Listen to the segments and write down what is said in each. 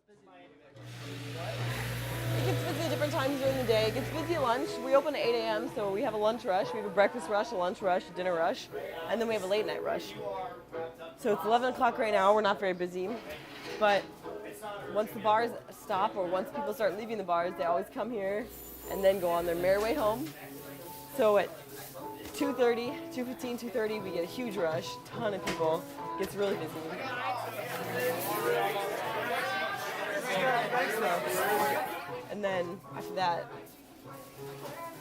It gets busy at different times during the day. It gets busy at lunch. We open at 8 a.m., so we have a lunch rush. We have a breakfast rush, a lunch rush, a dinner rush, and then we have a late night rush. So it's 11 o'clock right now. We're not very busy. But once the bars stop or once people start leaving the bars, they always come here and then go on their merry way home. So at 2:30, 2:15, 2:30, we get a huge rush, ton of people. Gets really busy. And then after that,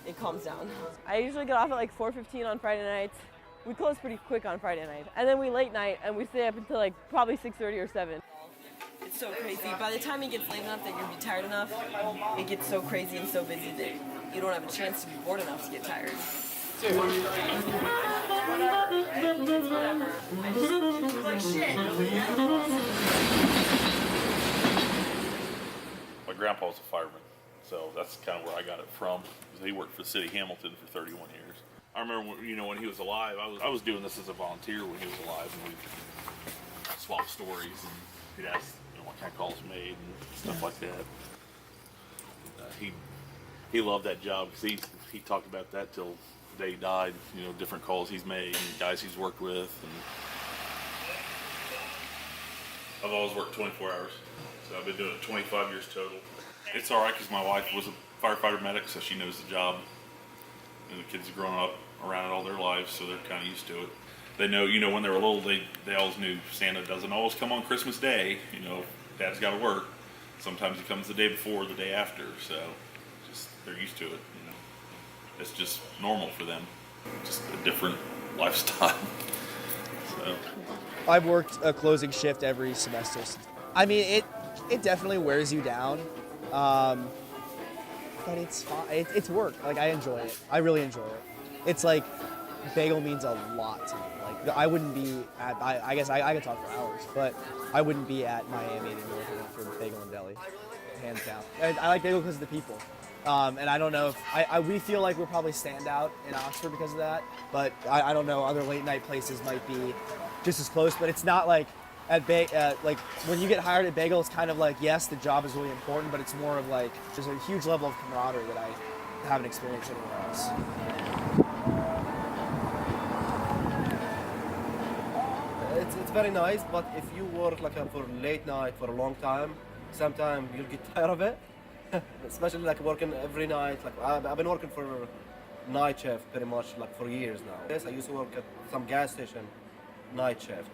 it calms down. I usually get off at like 4:15 on Friday nights. We close pretty quick on Friday night. And then we late night and we stay up until like probably 6:30 or 7. It's so crazy. By the time it gets late enough that you're be tired enough, it gets so crazy and so busy that you don't have a chance to be bored enough to get tired. My grandpa was a fireman, so that's kind of where I got it from. He worked for the city of Hamilton for 31 years. I remember, when he was alive, I was doing this as a volunteer when he was alive, and we'd swap stories, and he'd ask, what kind of calls made and stuff like that. He loved that job because he talked about that till the day he died. Different calls he's made and guys he's worked with. And I've always worked 24 hours, so I've been doing it 25 years total. It's all right because my wife was a firefighter medic, so she knows the job. And the kids have grown up around it all their lives, so they're kind of used to it. They know, when they were little, they always knew Santa doesn't always come on Christmas Day. Dad's got to work. Sometimes he comes the day before, the day after, so they're used to it. It's just normal for them. Just a different lifestyle. So I've worked a closing shift every semester. I mean, it definitely wears you down, but it's fun. It's work. Like, I enjoy it. I really enjoy it. It's like bagel means a lot to me. Like, I wouldn't be at. I guess I could talk for hours, but I wouldn't be at Miami anymore for Bagel Deli, hands down. I like bagel because of the people. And I don't know if we feel like we're probably standout in Oxford because of that, but I don't know, other late night places might be just as close, but it's not like like when you get hired at Bagel, it's kind of like, yes, the job is really important, but it's more of like, there's a huge level of camaraderie that I haven't experienced anywhere else. It's very nice, but if you work like for late night for a long time, sometimes you'll get tired of it. Especially like working every night. Like I've been working for night shift pretty much like for years now. Yes, I used to work at some gas station night shift,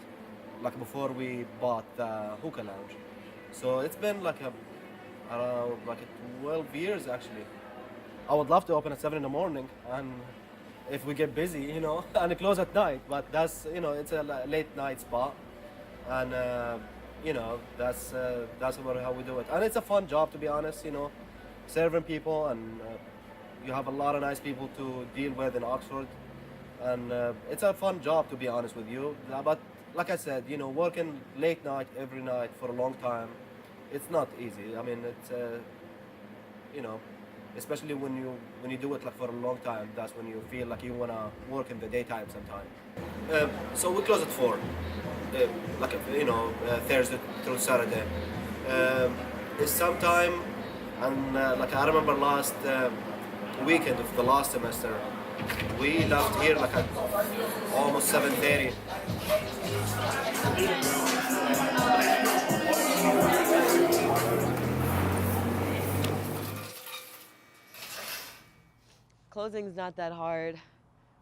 like before we bought the Hookah lounge. So it's been like around 12 years actually. I would love to open at 7 in the morning, and if we get busy, and close at night. But that's it's a late night spot, and that's how we do it. And it's a fun job, to be honest, serving people, and you have a lot of nice people to deal with in Oxford. And it's a fun job, to be honest with you. But like I said, working late night every night for a long time, it's not easy. I mean, it's, especially when you do it like for a long time, that's when you feel like you want to work in the daytime sometime. So we close at 4. Thursday through Saturday. It's sometime, and I remember last weekend of the last semester, we left here at almost 7:30. Closing's not that hard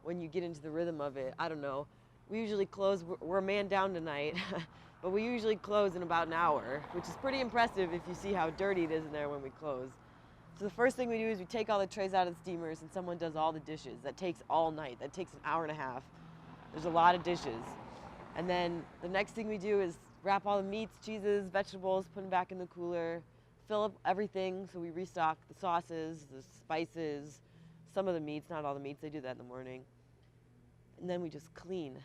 when you get into the rhythm of it. I don't know. We usually close, we're a man down tonight, but we usually close in about an hour, which is pretty impressive if you see how dirty it is in there when we close. So the first thing we do is we take all the trays out of the steamers and someone does all the dishes. That takes all night. That takes an hour and a half. There's a lot of dishes. And then the next thing we do is wrap all the meats, cheeses, vegetables, put them back in the cooler, fill up everything. So we restock the sauces, the spices, some of the meats, not all the meats. They do that in the morning. And then we just clean.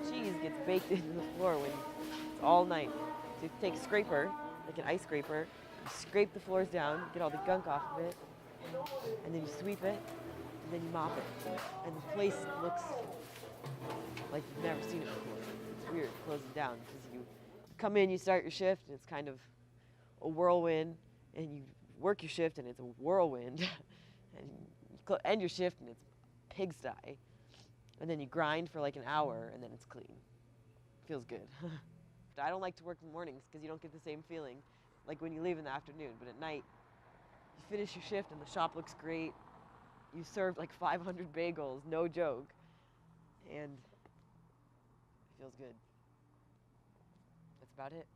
Cheese gets baked into the floor when it's all night. So you take a scraper, like an ice scraper, you scrape the floors down, get all the gunk off of it, and then you sweep it, and then you mop it. And the place looks like you've never seen it before. It's weird closing down because you come in, you start your shift, and it's kind of a whirlwind, and you work your shift, and it's a whirlwind, and you end your shift, and it's pigsty, and then you grind for like an hour, and then it's clean. Feels good. I don't like to work in the mornings because you don't get the same feeling like when you leave in the afternoon, but at night, you finish your shift, and the shop looks great. You served like 500 bagels, no joke, and it feels good. That's about it.